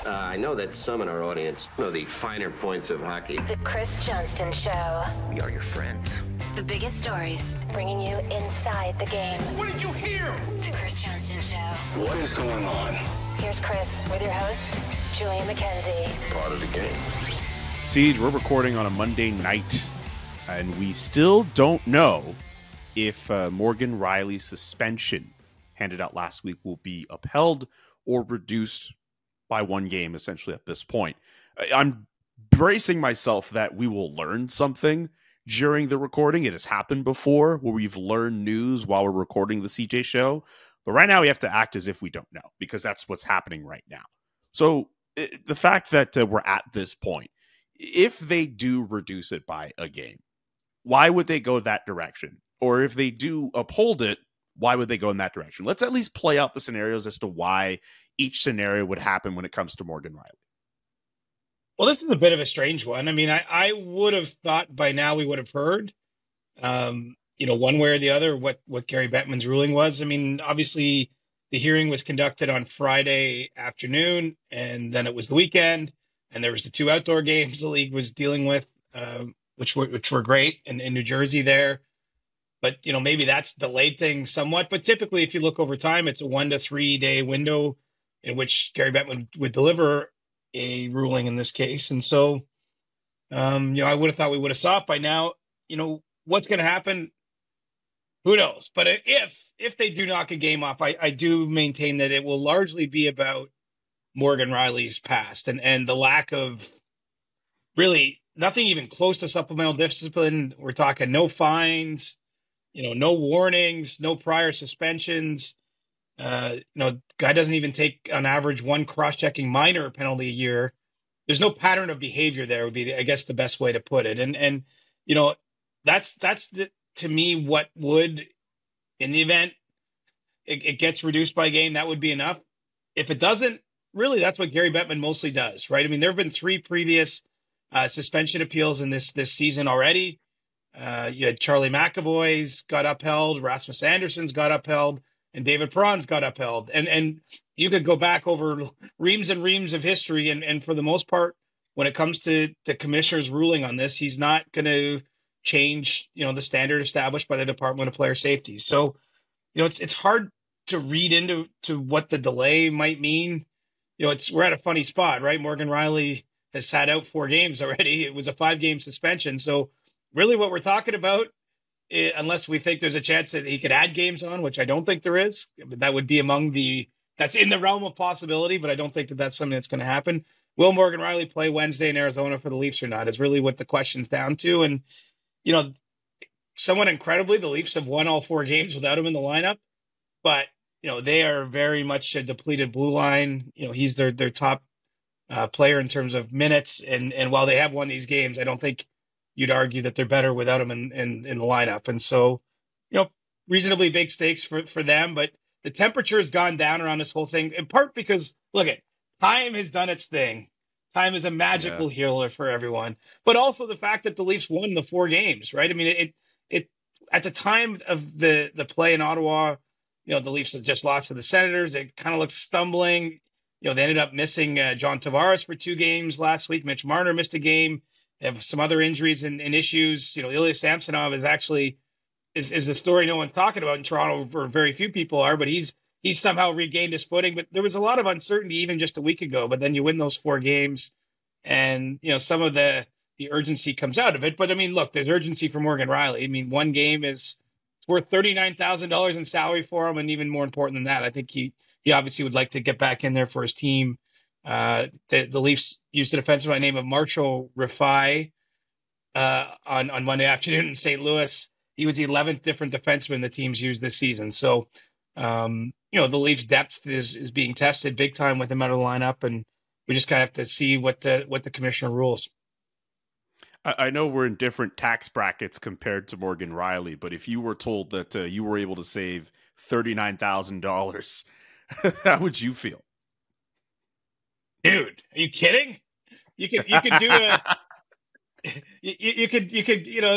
I know that some in our audience know the finer points of hockey. The Chris Johnston Show. We are your friends. The biggest stories, bringing you inside the game. What did you hear? The Chris Johnston Show. What is going on? Here's Chris with your host, Julian McKenzie. Part of the game. Siege, we're recording on a Monday night, and we still don't know if Morgan Rielly's suspension handed out last week will be upheld or reduced by one game, essentially, at this point. I'm bracing myself that we will learn something during the recording. It has happened before where we've learned news while we're recording the CJ show. But right now we have to act as if we don't know, because that's what's happening right now. So the fact that we're at this point, if they do reduce it by a game, why would they go that direction? Or if they do uphold it, why would they go in that direction? Let's at least play out the scenarios as to why each scenario would happen when it comes to Morgan Rielly. Well, this is a bit of a strange one. I mean, I would have thought by now we would have heard, one way or the other, what Gary Bettman's ruling was. I mean, obviously the hearing was conducted on Friday afternoon, and then it was the weekend, and there was the two outdoor games the league was dealing with, which were great in New Jersey there. But, maybe that's delayed things somewhat. But typically, if you look over time, it's a 1 to 3 day window in which Gary Bettman would deliver a ruling in this case. And so, I would have thought we would have saw it by now. What's going to happen? Who knows? But if they do knock a game off, I do maintain that it will largely be about Morgan Rielly's past and the lack of really nothing even close to supplemental discipline. We're talking no fines, no warnings, no prior suspensions. Guy doesn't even take on average one cross-checking minor penalty a year. There's no pattern of behavior there would be, I guess, the best way to put it. And that's to me what would, in the event it gets reduced by game, that would be enough. If it doesn't, really, that's what Gary Bettman mostly does, right? I mean, there have been 3 previous suspension appeals in this season already. You had Charlie McAvoy's got upheld, Rasmus Anderson's got upheld, and David Perron's got upheld. And you could go back over reams and reams of history. And for the most part, when it comes to the commissioner's ruling on this, he's not going to change, the standard established by the Department of Player Safety. So, it's hard to read into what the delay might mean. We're at a funny spot, right? Morgan Rielly has sat out 4 games already. It was a 5-game suspension. So really what we're talking about, unless we think there's a chance that he could add games on, which I don't think there is, that would be that's in the realm of possibility, but I don't think that that's something that's going to happen. Will Morgan Rielly play Wednesday in Arizona for the Leafs or not is really what the question's down to. And, somewhat incredibly, the Leafs have won all 4 games without him in the lineup, but, they are very much a depleted blue line. He's their top player in terms of minutes. And while they have won these games, I don't think you'd argue that they're better without him in the lineup. And so, reasonably big stakes for them, but the temperature has gone down around this whole thing, in part because, time has done its thing. Time is a magical healer for everyone, but also the fact that the Leafs won the 4 games, right? I mean, it at the time of the play in Ottawa, the Leafs had just lost to the Senators. It kind of looked stumbling. They ended up missing John Tavares for 2 games last week. Mitch Marner missed a game. They have some other injuries and issues. Ilya Samsonov is actually is a story no one's talking about in Toronto, or very few people are, but he's somehow regained his footing. But there was a lot of uncertainty even just a week ago. But then you win those 4 games, and some of the urgency comes out of it. But I mean, look, there's urgency for Morgan Rielly. I mean, 1 game is worth $39,000 in salary for him, and even more important than that, I think he obviously would like to get back in there for his team. The Leafs used a defenseman by the name of Marshall Rifai on Monday afternoon in St. Louis. He was the 11th different defenseman the team's used this season. So, the Leafs' depth is being tested big time with him out of the lineup, and we just kind of have to see what the commissioner rules. I know we're in different tax brackets compared to Morgan Rielly, but if you were told that you were able to save $39,000, how would you feel? Dude, are you kidding? You could do a you could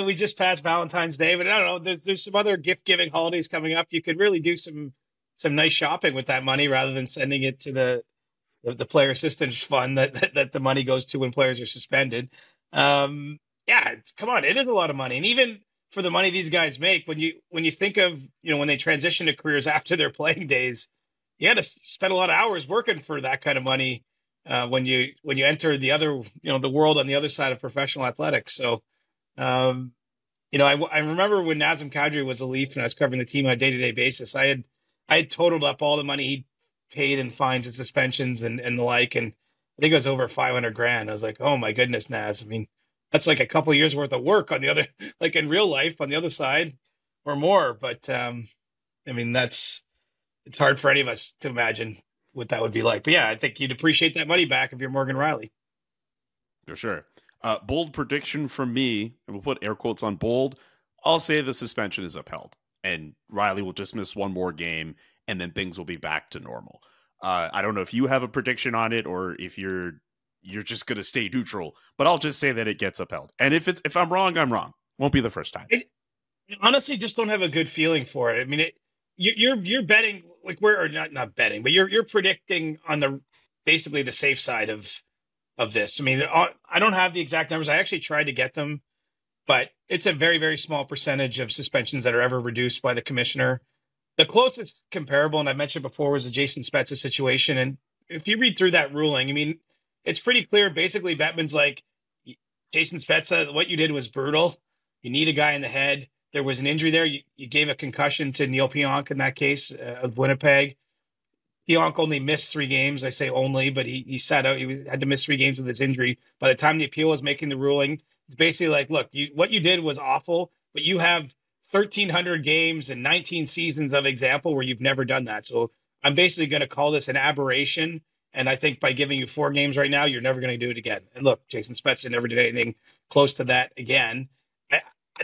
we just passed Valentine's Day, but I don't know, there's some other gift giving holidays coming up. You could really do some nice shopping with that money rather than sending it to the the player assistance fund that the money goes to when players are suspended. Come on, it is a lot of money, and even for the money these guys make, when you think of when they transition to careers after their playing days, you had to spend a lot of hours working for that kind of money when you enter the other the world on the other side of professional athletics. So. I remember when Nazem Kadri was a Leaf and I was covering the team on a day-to-day basis, I had totaled up all the money he paid in fines and suspensions and the like. And I think it was over $500,000. I was like, oh my goodness, Naz. I mean, that's like a couple of years worth of work on the other, like in real life on the other side or more. But I mean, it's hard for any of us to imagine what that would be like. But yeah, I think you'd appreciate that money back if you're Morgan Rielly. For sure. Bold prediction from me, and we'll put air quotes on bold. I'll say the suspension is upheld, and Rielly will just miss one more game, and then things will be back to normal. I don't know if you have a prediction on it, or if you're just going to stay neutral, but I'll just say that it gets upheld. And if I'm wrong, I'm wrong. Won't be the first time. I honestly just don't have a good feeling for it. I mean, you're betting like or not betting, but you're predicting on basically the safe side of this. I mean, I don't have the exact numbers. I actually tried to get them, but it's a very, very small percentage of suspensions that are ever reduced by the commissioner. The closest comparable, and I mentioned before, was the Jason Spezza situation. And if you read through that ruling, I mean, it's pretty clear. Basically, Bettman's like, Jason Spezza, what you did was brutal. You need a guy in the head. There was an injury there. You gave a concussion to Neil Pionk in that case of Winnipeg. Pionk only missed 3 games. I say only, but he sat out. He had to miss 3 games with his injury. By the time the appeal was making the ruling, it's basically like, look, what you did was awful, but you have 1,300 games and 19 seasons of example where you've never done that. So I'm basically going to call this an aberration. And I think by giving you 4 games right now, you're never going to do it again. And look, Jason Spezza never did anything close to that again.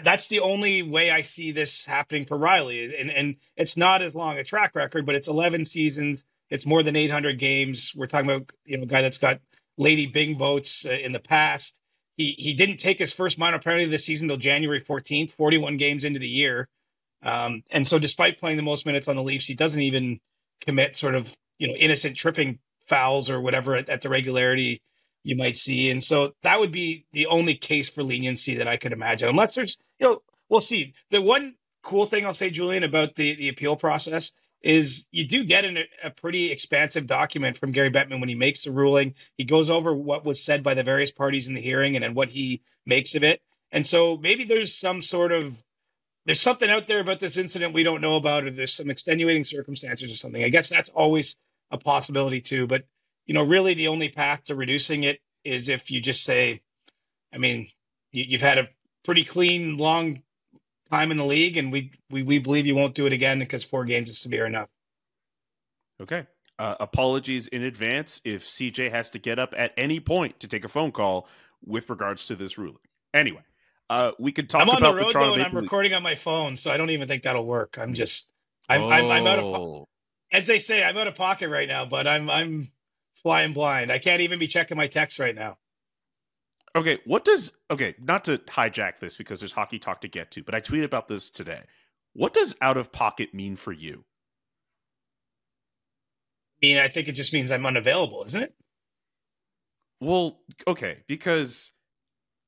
That's the only way I see this happening for Rielly. And it's not as long a track record, but it's 11 seasons. It's more than 800 games. We're talking about a guy that's got Lady Bing boats in the past. He didn't take his first minor penalty this season until January 14th, 41 games into the year. And so despite playing the most minutes on the Leafs, he doesn't even commit sort of, innocent tripping fouls or whatever at the regularity you might see. And so that would be the only case for leniency that I could imagine, unless there's, we'll see. The one cool thing I'll say, Julian, about the appeal process is you do get a pretty expansive document from Gary Bettman when he makes the ruling. He goes over what was said by the various parties in the hearing and then what he makes of it. And so maybe there's there's something out there about this incident we don't know about, or there's some extenuating circumstances or something. I guess that's always a possibility too. But, really the only path to reducing it is if you just say, I mean, you've had a pretty clean, long time in the league, and we believe you won't do it again because 4 games is severe enough. Okay. Apologies in advance if CJ has to get up at any point to take a phone call with regards to this ruling. Anyway, we could talk about the Toronto Maple Leafs. I'm on the road, though, and I'm recording on my phone, so I don't even think that'll work. I'm out of, as they say, I'm out of pocket right now, but I'm flying blind. I can't even be checking my texts right now. Okay, not to hijack this because there's hockey talk to get to, but I tweeted about this today. What does out of pocket mean for you? I think it just means I'm unavailable, isn't it? Well, okay, because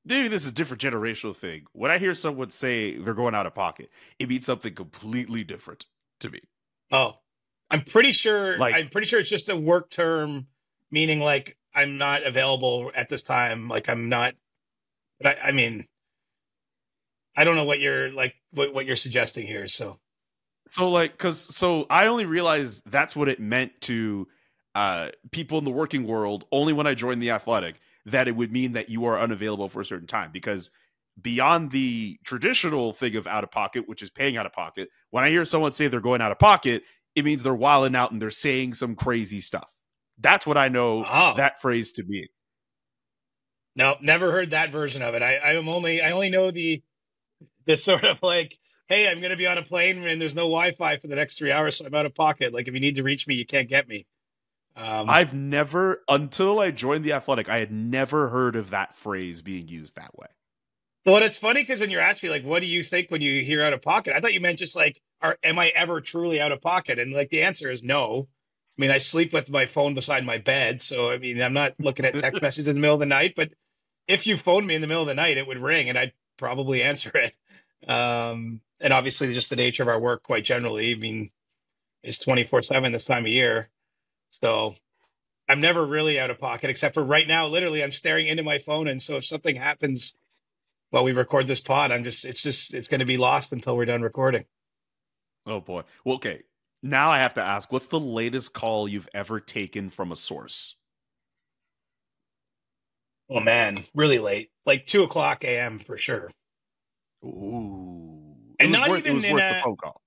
maybe this is a different generational thing. When I hear someone say they're going out of pocket, it means something completely different to me. Oh, I'm pretty sure it's just a work term, meaning like I'm not available at this time. Like I'm not, but I mean, I don't know what you're like, what you're suggesting here. So I only realized that's what it meant to people in the working world only when I joined The Athletic, that it would mean that you are unavailable for a certain time, because beyond the traditional thing of out of pocket, which is paying out of pocket, when I hear someone say they're going out of pocket, it means they're wilding out and they're saying some crazy stuff. That's what I know that phrase to be. No, never heard that version of it. I only know the sort of like, hey, I'm going to be on a plane and there's no Wi-Fi for the next 3 hours, so I'm out of pocket. Like if you need to reach me, you can't get me. I've never, until I joined The Athletic, I had never heard of that phrase being used that way. Well, it's funny because when you're asking me, like, what do you think when you hear out of pocket? I thought you meant just like, am I ever truly out of pocket? And like the answer is no. I mean, I sleep with my phone beside my bed. So, I mean, I'm not looking at text messages in the middle of the night, but if you phoned me in the middle of the night, it would ring and I'd probably answer it. And obviously just the nature of our work quite generally, I mean, it's 24/7 this time of year. So I'm never really out of pocket, except for right now, literally I'm staring into my phone. And so if something happens while we record this pod, it's going to be lost until we're done recording. Oh boy. Well, okay. Now I have to ask, what's the latest call you've ever taken from a source? Oh man, really late, like 2:00 a.m. for sure. Ooh. And it was worth the phone call.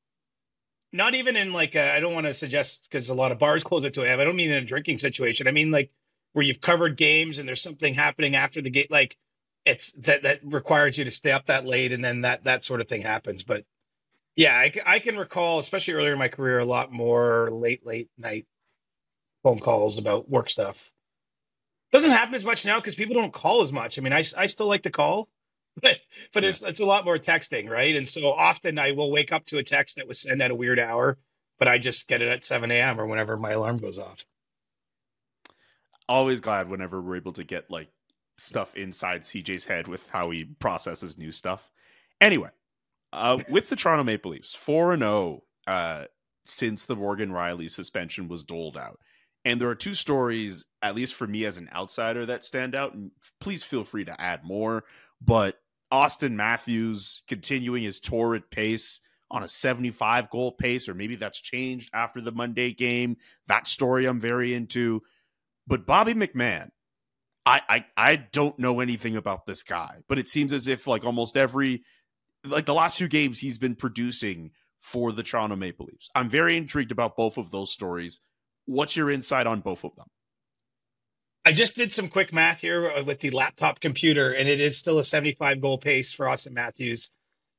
Not even in like I don't want to suggest because a lot of bars close at 2 a.m. I don't mean in a drinking situation. I mean like where you've covered games and there's something happening after the game, like it's that requires you to stay up that late, and then that sort of thing happens. But yeah, I can recall, especially earlier in my career, a lot more late night phone calls about work stuff. Doesn't happen as much now because people don't call as much. I mean, I still like to call, but Yeah. it's a lot more texting, right? And so often I will wake up to a text that was sent at a weird hour, but I just get it at 7 a.m. or whenever my alarm goes off. Always glad whenever we're able to get like stuff inside CJ's head with how he processes new stuff. Anyway, with the Toronto Maple Leafs, 4-0 since the Morgan Rielly suspension was doled out. And there are two stories, at least for me as an outsider, that stand out. And please feel free to add more. But Auston Matthews continuing his torrid pace on a 75-goal pace, or maybe that's changed after the Monday game. That story I'm very into. But Bobby McMann, I don't know anything about this guy, but it seems as if like almost every, like the last few games he's been producing for the Toronto Maple Leafs. I'm very intrigued about both of those stories. What's your insight on both of them? I just did some quick math here with the laptop computer, and it is still a 75-goal pace for Auston Matthews.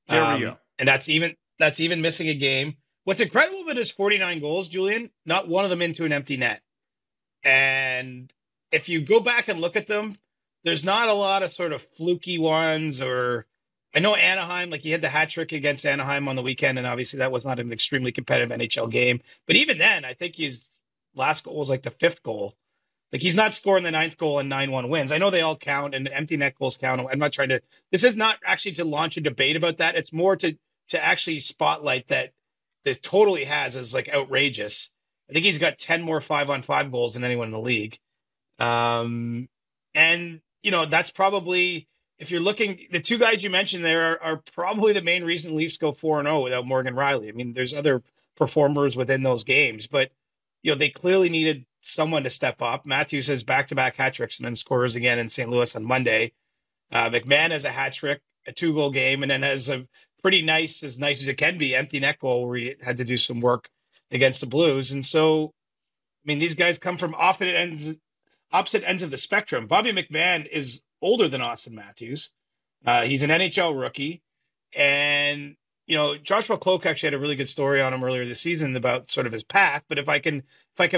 There we go. And that's even missing a game. What's incredible about his 49 goals, Julian, not one of them into an empty net. And if you go back and look at them, there's not a lot of sort of fluky ones. Or I know Anaheim, like he had the hat trick against Anaheim on the weekend, and obviously that was not an extremely competitive NHL game. But even then, I think his last goal was like the 5th goal. Like he's not scoring the 9th goal in 9-1 wins. I know they all count and empty net goals count. I'm not trying to, this is not actually to launch a debate about that. It's more to actually spotlight that this totally has is like outrageous. I think he's got 10 more 5-on-5 goals than anyone in the league. And, you know, that's probably, if you're looking, the two guys you mentioned there are probably the main reason Leafs go 4-0 without Morgan Rielly. I mean, there's other performers within those games, but, you know, they clearly needed someone to step up. Matthews has back-to-back hat tricks and then scores again in St. Louis on Monday. McMann has a hat trick, a 2-goal game, and then has a pretty nice, as nice as it can be, empty net goal where he had to do some work against the Blues. And so, I mean, these guys come from opposite ends of the spectrum. Bobby McMann is older than Auston Matthews. He's an NHL rookie. And, you know, Joshua Cloak actually had a really good story on him earlier this season about sort of his path. But if I can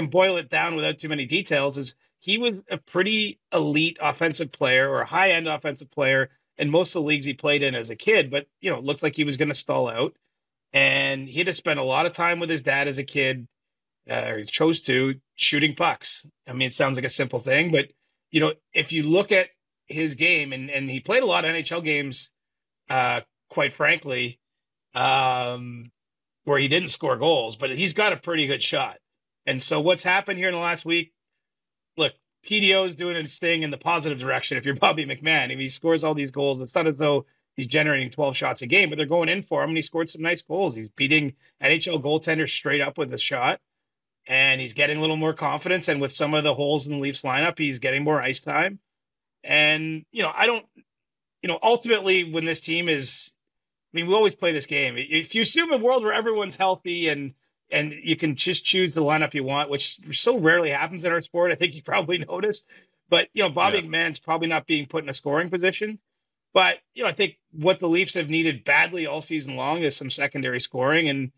boil it down without too many details, is he was a pretty elite offensive player or a high-end offensive player in most of the leagues he played in as a kid. But, you know, it looked like he was going to stall out. And he had to spend a lot of time with his dad as a kid, or he chose to, shooting pucks. I mean, it sounds like a simple thing, but, you know, if you look at his game, and he played a lot of NHL games, quite frankly, where he didn't score goals, but he's got a pretty good shot. And so what's happened here in the last week, look, PDO is doing its thing in the positive direction. If you're Bobby McMann, if he scores all these goals, it's not as though he's generating 12 shots a game, but they're going in for him, and he scored some nice goals. He's beating NHL goaltenders straight up with a shot, and he's getting a little more confidence. And with some of the holes in the Leafs lineup, he's getting more ice time. And, you know, ultimately when this team is, I mean, we always play this game. If you assume a world where everyone's healthy and you can just choose the lineup you want, which so rarely happens in our sport, I think you probably noticed. But, you know, Bobby McMahon's probably not being put in a scoring position. But, you know, I think what the Leafs have needed badly all season long is some secondary scoring. And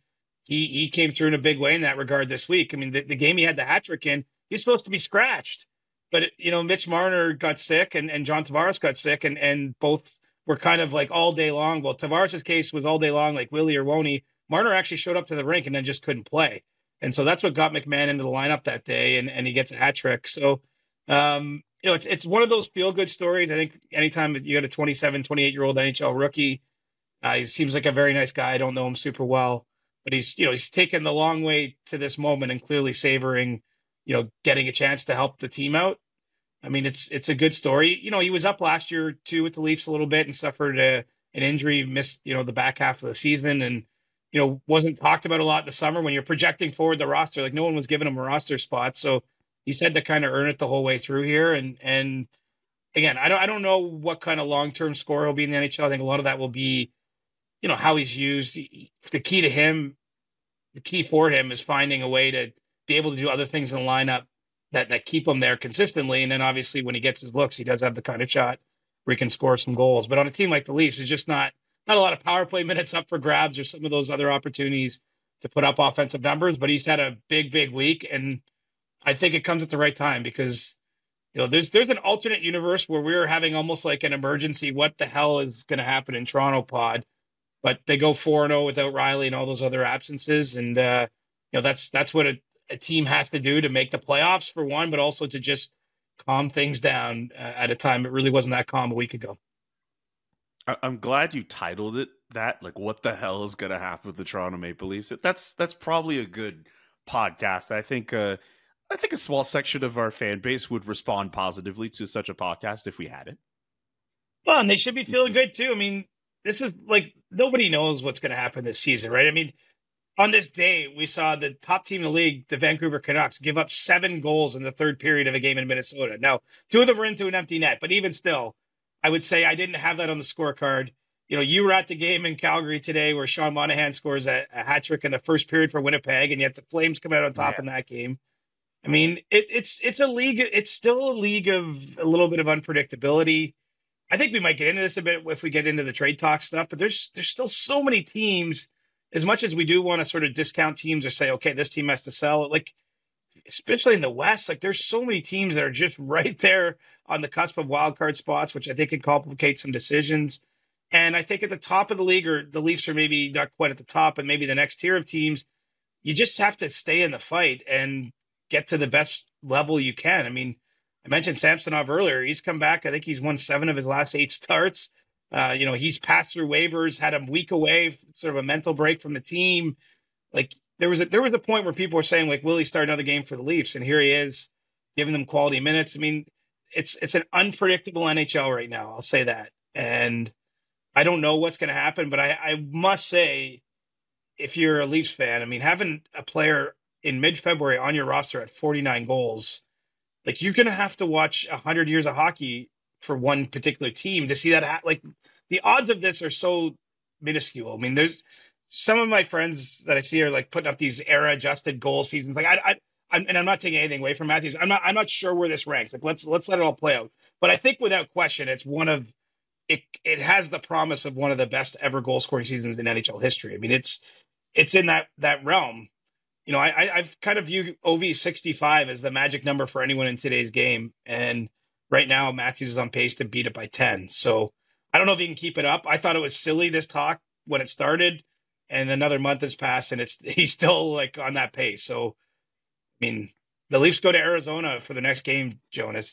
he came through in a big way in that regard this week. I mean, the game he had the hat trick in, he's supposed to be scratched. But, you know, Mitch Marner got sick and John Tavares got sick, and both were kind of like all day long. Well, Tavares' case was all day long, like Willie or won't he. Marner actually showed up to the rink and then just couldn't play. And so that's what got McMann into the lineup that day, and he gets a hat trick. So, it's one of those feel-good stories. I think anytime you got a 27, 28-year-old NHL rookie, he seems like a very nice guy. I don't know him super well, but he's taken the long way to this moment and clearly savoring, getting a chance to help the team out. I mean, it's a good story. He was up last year too with the Leafs a little bit and suffered an injury, missed, the back half of the season, and, wasn't talked about a lot in the summer when you're projecting forward the roster. Like, no one was giving him a roster spot. So he's had to kind of earn it the whole way through here. And again, I don't know what kind of long-term score he'll be in the NHL. I think a lot of that will be, how he's used. The key for him is finding a way to be able to do other things in the lineup that keep him there consistently. And then obviously when he gets his looks, he does have the kind of shot where he can score some goals. But on a team like the Leafs, there's just not a lot of power play minutes up for grabs or some of those other opportunities to put up offensive numbers. But he's had a big week, and I think it comes at the right time because there's an alternate universe where we're having almost like an emergency what the hell is going to happen in Toronto pod, but they go 4-0 without Rielly and all those other absences, and that's what a team has to do to make the playoffs, for one, but also to just calm things down at a time it really wasn't that calm a week ago. I'm glad you titled it that. Like, what the hell is going to happen with the Toronto Maple Leafs? That's probably a good podcast. I think a small section of our fan base would respond positively to such a podcast if we had it. Well, and they should be feeling good too. I mean, this is like, nobody knows what's going to happen this season, right? I mean, on this day, we saw the top team in the league, the Vancouver Canucks, give up 7 goals in the third period of a game in Minnesota. Now, 2 of them were into an empty net, but even still, I would say I didn't have that on the scorecard. You were at the game in Calgary today where Sean Monahan scores a hat trick in the first period for Winnipeg, and yet the Flames come out on top in that game. I mean, it's a league. It's still a league of a little bit of unpredictability. I think we might get into this a bit if we get into the trade talk stuff, but there's still so many teams. As much as we do want to sort of discount teams or say, okay, this team has to sell, like, especially in the West, like, there's so many teams that are just right there on the cusp of wild card spots, which I think can complicate some decisions. And I think at the top of the league, or the Leafs are maybe not quite at the top, and maybe the next tier of teams, you just have to stay in the fight and get to the best level you can. I mean, I mentioned Samsonov earlier. He's come back. I think he's won 7 of his last 8 starts. He's passed through waivers, had a week away, sort of a mental break from the team. Like, there was a point where people were saying, like, will he start another game for the Leafs? And here he is, giving them quality minutes. I mean, it's an unpredictable NHL right now. I'll say that. And I don't know what's going to happen, but I must say, if you're a Leafs fan, I mean, having a player in mid-February on your roster at 49 goals, like, you're going to have to watch 100 years of hockey for one particular team to see that. Like, the odds of this are so minuscule. I mean, there's some of my friends that I see are like putting up these era-adjusted goal seasons. Like, I'm not taking anything away from Matthews. I'm not sure where this ranks. Like, let's let it all play out. But I think without question, it's one of it has the promise of one of the best ever goal scoring seasons in NHL history. I mean, it's in that realm. I've kind of viewed OV 65 as the magic number for anyone in today's game. And right now, Matthews is on pace to beat it by 10. So I don't know if he can keep it up. I thought it was silly, this talk, when it started, and another month has passed and he's still like on that pace. So, I mean, the Leafs go to Arizona for the next game, Julian.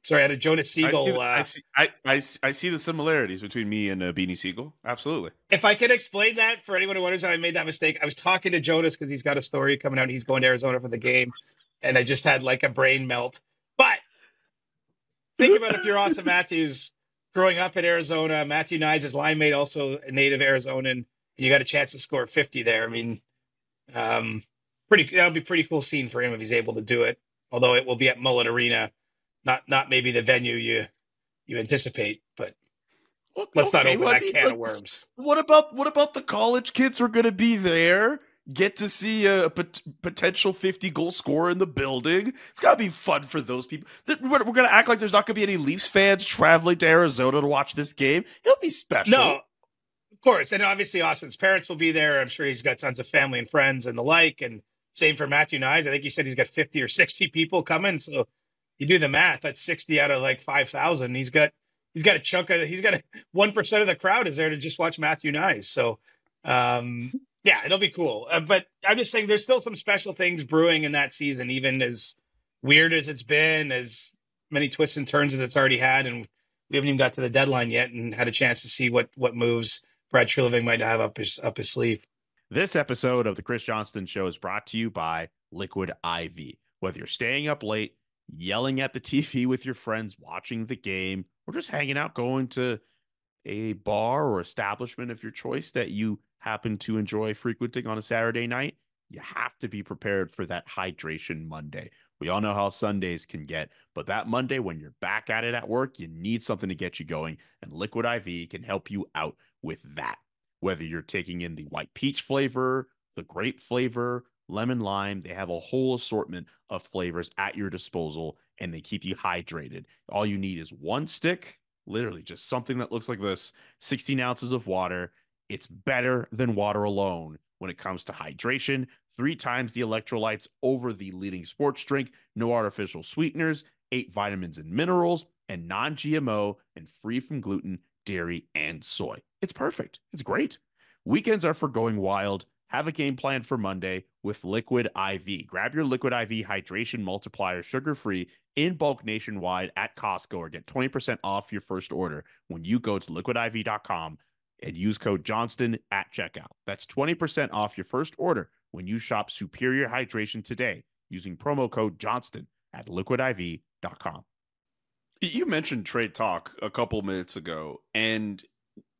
Sorry, I had a Jonas Siegel. I see the similarities between me and Beanie Siegel. Absolutely. If I could explain that for anyone who wonders how I made that mistake, I was talking to Jonas because he's got a story coming out. He's going to Arizona for the game, and I just had like a brain melt. But think about if you're Auston Matthews growing up in Arizona, Matthew Nyes, his line mate, also a native Arizonan, and you got a chance to score 50 there. I mean, that'll be a pretty cool scene for him if he's able to do it, although it will be at Mullet Arena. Not maybe the venue you anticipate, but let's not open that can of worms. What about the college kids who are going to be there? Get to see a potential 50-goal scorer in the building. It's got to be fun for those people. We're going to act like there's not going to be any Leafs fans traveling to Arizona to watch this game. It'll be special. No, of course. And obviously Austin's parents will be there. I'm sure he's got tons of family and friends and the like. And same for Matthew Nyes. I think he said he's got 50 or 60 people coming. So you do the math, that's 60 out of like 5,000. He's got a chunk of, 1% of the crowd is there to just watch Matthew Nyes. So, Yeah, it'll be cool. But I'm just saying there's still some special things brewing in that season, even as weird as it's been, as many twists and turns as it's already had. And we haven't even got to the deadline yet and had a chance to see what moves Brad Treliving might have up his sleeve. This episode of the Chris Johnston Show is brought to you by Liquid IV. Whether you're staying up late, yelling at the TV with your friends, watching the game, or just hanging out, going to a bar or establishment of your choice that you happen to enjoy frequenting on a Saturday night, you have to be prepared for that hydration Monday. We all know how Sundays can get, but that Monday when you're back at it at work, you need something to get you going, and Liquid IV can help you out with that. Whether you're taking in the white peach flavor, the grape flavor, lemon lime, they have a whole assortment of flavors at your disposal, and they keep you hydrated. All you need is one stick, literally just something that looks like this, 16 ounces of water. It's better than water alone when it comes to hydration. 3 times the electrolytes over the leading sports drink, no artificial sweeteners, 8 vitamins and minerals, and non-GMO and free from gluten, dairy, and soy. It's perfect. It's great. Weekends are for going wild. Have a game plan for Monday with Liquid IV. Grab your Liquid IV Hydration Multiplier sugar-free in bulk nationwide at Costco or get 20% off your first order when you go to liquidiv.com and use code Johnston at checkout. That's 20% off your first order when you shop Superior Hydration today using promo code Johnston at liquidiv.com. You mentioned trade talk a couple minutes ago, and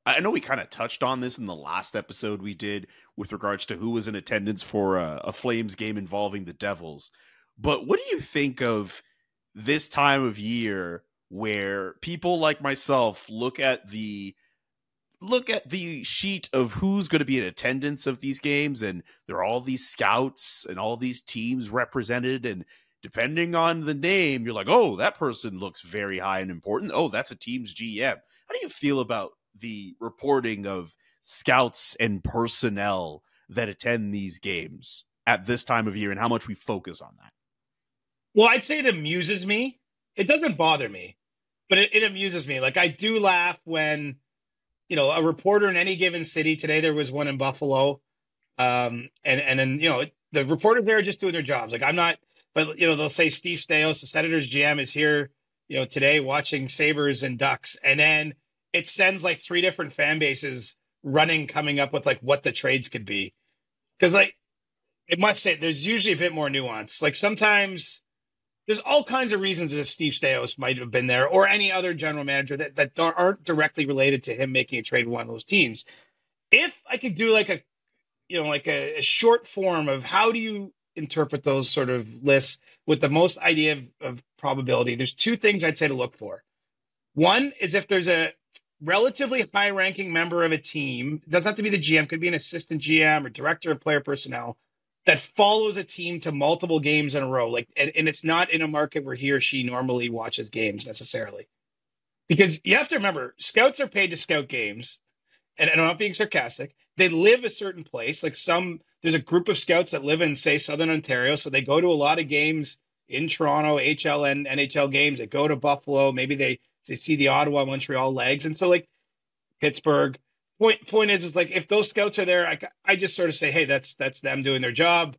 I know we kind of touched on this in the last episode we did with regards to who was in attendance for a Flames game involving the Devils. But what do you think of this time of year where people like myself look at the sheet of who's going to be in attendance of these games, and there are all these scouts and all these teams represented, and depending on the name, you're like, oh, that person looks very high and important. Oh, that's a team's GM. How do you feel about the reporting of scouts and personnel that attend these games at this time of year and how much we focus on that? Well, I'd say it amuses me. It doesn't bother me, but it amuses me. Like, I do laugh when, a reporter in any given city, today there was one in Buffalo, and then, the reporters there are just doing their jobs. Like, I'm not, but, they'll say Steve Staios, the Senators GM, is here, today watching Sabres and Ducks. And then it sends like 3 different fan bases coming up with like what the trades could be. Because like, I must say, there's usually a bit more nuance. Like sometimes there's all kinds of reasons that Steve Staios might have been there, or any other general manager that aren't directly related to him making a trade with one of those teams. If I could do like a short form of how do you interpret those sort of lists with the most idea of probability, there's 2 things I'd say to look for. One is if there's a relatively high-ranking member of a team, it doesn't have to be the GM, could be an assistant GM or director of player personnel, that follows a team to multiple games in a row. Like, and it's not in a market where he or she normally watches games necessarily. Because you have to remember, scouts are paid to scout games, and I'm not being sarcastic. They live a certain place. Like there's a group of scouts that live in, say, Southern Ontario, so they go to a lot of games in Toronto, HL and NHL games. They go to Buffalo. Maybe they see the Ottawa, Montreal legs. And so like Pittsburgh, point is like, if those scouts are there, I just sort of say, hey, that's them doing their job.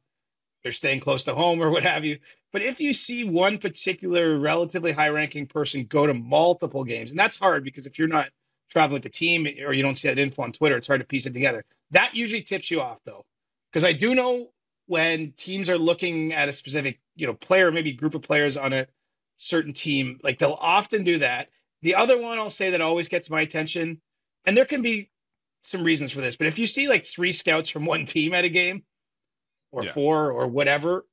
They're staying close to home or what have you. But if you see one particular relatively high ranking person go to multiple games, and that's hard because if you're not traveling with the team or you don't see that info on Twitter, it's hard to piece it together. That usually tips you off though. Because I do know when teams are looking at a specific, player, maybe group of players on a certain team, like they'll often do that. The other one I'll say that always gets my attention, and there can be some reasons for this, but if you see like 3 scouts from one team at a game or 4 or whatever,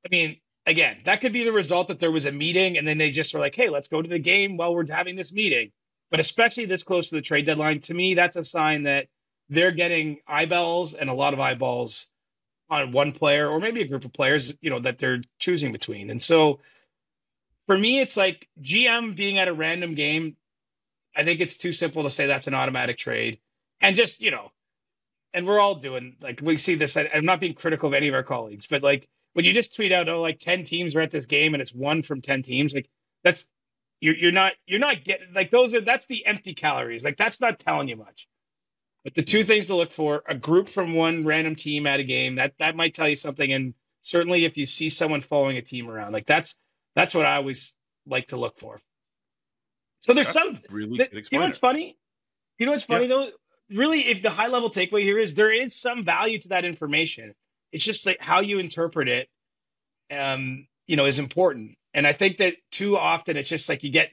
I mean, again, that could be the result that there was a meeting and then they just were like, hey, let's go to the game while we're having this meeting. But especially this close to the trade deadline, to me, that's a sign that they're getting eyeballs and a lot of eyeballs on one player or maybe a group of players, that they're choosing between. And so for me, it's like GM being at a random game. I think it's too simple to say that's an automatic trade. And just, and we're all doing, like, we see this. I'm not being critical of any of our colleagues, but like when you just tweet out, like 10 teams are at this game and it's 1 from 10 teams, like that's, you're not getting like that's the empty calories. Like that's not telling you much. But the two things to look for: a group from one random team at a game, that might tell you something. And certainly if you see someone following a team around, like that's what I always like to look for. So there's That's some a really that, good you know explainer. what's funny? You know what's funny though? Really, if the high level takeaway here is there is some value to that information. It's just like how you interpret it, is important. And I think that too often it's just like you get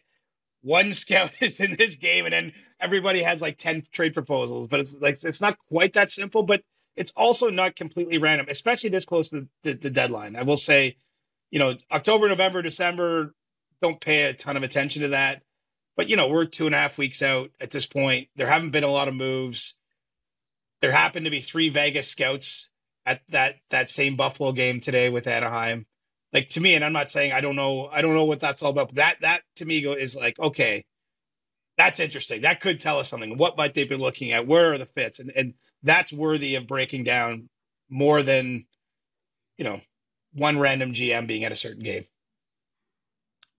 one scout is in this game and then everybody has like 10 trade proposals, but it's not quite that simple, but it's also not completely random, especially this close to the deadline. I will say, October, November, December, don't pay a ton of attention to that. But, we're 2.5 weeks out at this point. There haven't been a lot of moves. There happened to be 3 Vegas scouts at that same Buffalo game today with Anaheim. Like, to me, and I'm not saying I don't know what that's all about, but that to me is like, okay, that's interesting. That could tell us something. What might they be looking at? Where are the fits? And that's worthy of breaking down more than, one random GM being at a certain game.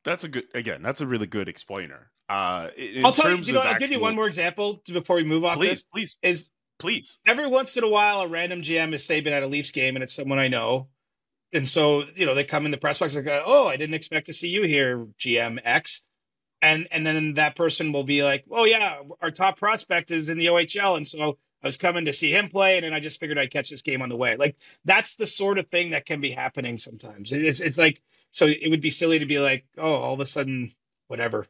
That's a really good explainer. I'll tell you, I'll give you one more example before we move off this. Please. Every once in a while, a random GM is, say, been at a Leafs game and it's someone I know. And so, they come in the press box and go, oh, I didn't expect to see you here, GM X. And then that person will be like, oh, yeah, our top prospect is in the OHL. And so I was coming to see him play. And then I just figured I'd catch this game on the way. Like, that's the sort of thing that can be happening sometimes. It's like, so it would be silly to be like, oh, all of a sudden, whatever.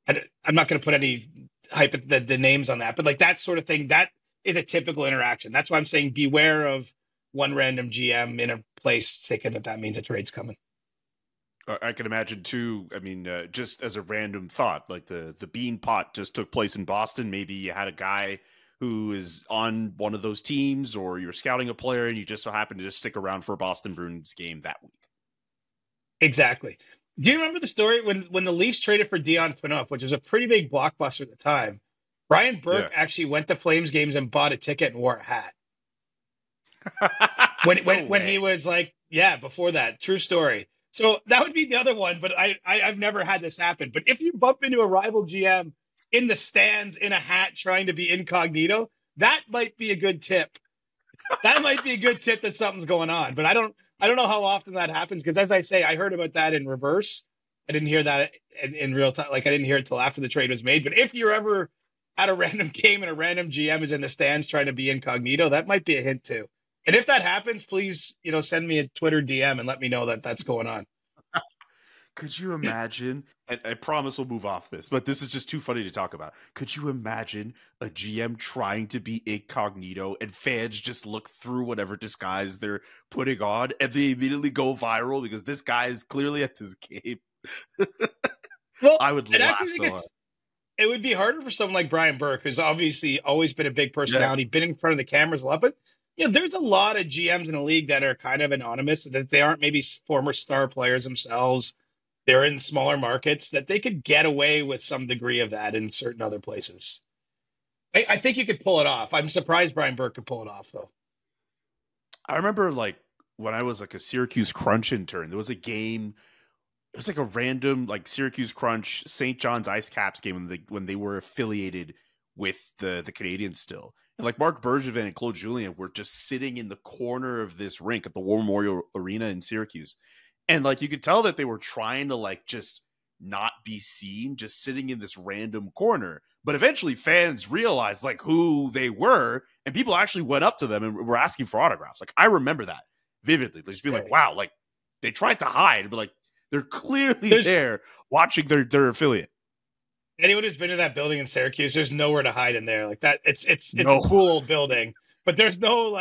I'm not going to put any the names on that. But like that sort of thing, that is a typical interaction. That's why I'm saying beware of one random GM in a place thinking that means a trade's coming. I can imagine too. I mean, just as a random thought, like the bean pot just took place in Boston. Maybe you had a guy who is on one of those teams, or you're scouting a player, and you just so happen to just stick around for a Boston Bruins game that week. Exactly. Do you remember the story when the Leafs traded for Dion Phaneuf, which was a pretty big blockbuster at the time? Brian Burke actually went to Flames games and bought a ticket and wore a hat. when he was like, before that, true story. So that would be the other one, but I've never had this happen. But if you bump into a rival GM in the stands in a hat trying to be incognito, that might be a good tip. That might be a good tip that something's going on. But I don't know how often that happens, because as I say, I heard about that in reverse. I didn't hear that in real time. Like, I didn't hear it until after the trade was made. But if you're ever at a random game and a random GM is in the stands trying to be incognito, that might be a hint too. And if that happens, please, send me a Twitter DM and let me know that that's going on. Could you imagine, and I promise we'll move off this, but this is just too funny to talk about. Could you imagine a GM trying to be incognito and fans just look through whatever disguise they're putting on and they immediately go viral because this guy is clearly at this game? Well, I would laugh so hard. It would be harder for someone like Brian Burke, who's obviously always been a big personality, been in front of the cameras a lot, but there's a lot of GMs in the league that are kind of anonymous, that they aren't maybe former star players themselves. They're in smaller markets, that they could get away with some degree of that in certain other places. I think you could pull it off. I'm surprised Brian Burke could pull it off, though. I remember when I was a Syracuse Crunch intern, there was a game. It was a random Syracuse Crunch St. John's Ice Caps game when they were affiliated with the Canadians still. And Marc Bergevin and Claude Julian were just sitting in the corner of this rink at the War Memorial Arena in Syracuse. And you could tell that they were trying to just not be seen, just sitting in this random corner. But eventually fans realized who they were, and people actually went up to them and were asking for autographs. I remember that vividly. They just be wow, they tried to hide, but they're clearly there watching their affiliate. Anyone who's been to that building in Syracuse, there's nowhere to hide in there. It's a cool old building, but there's no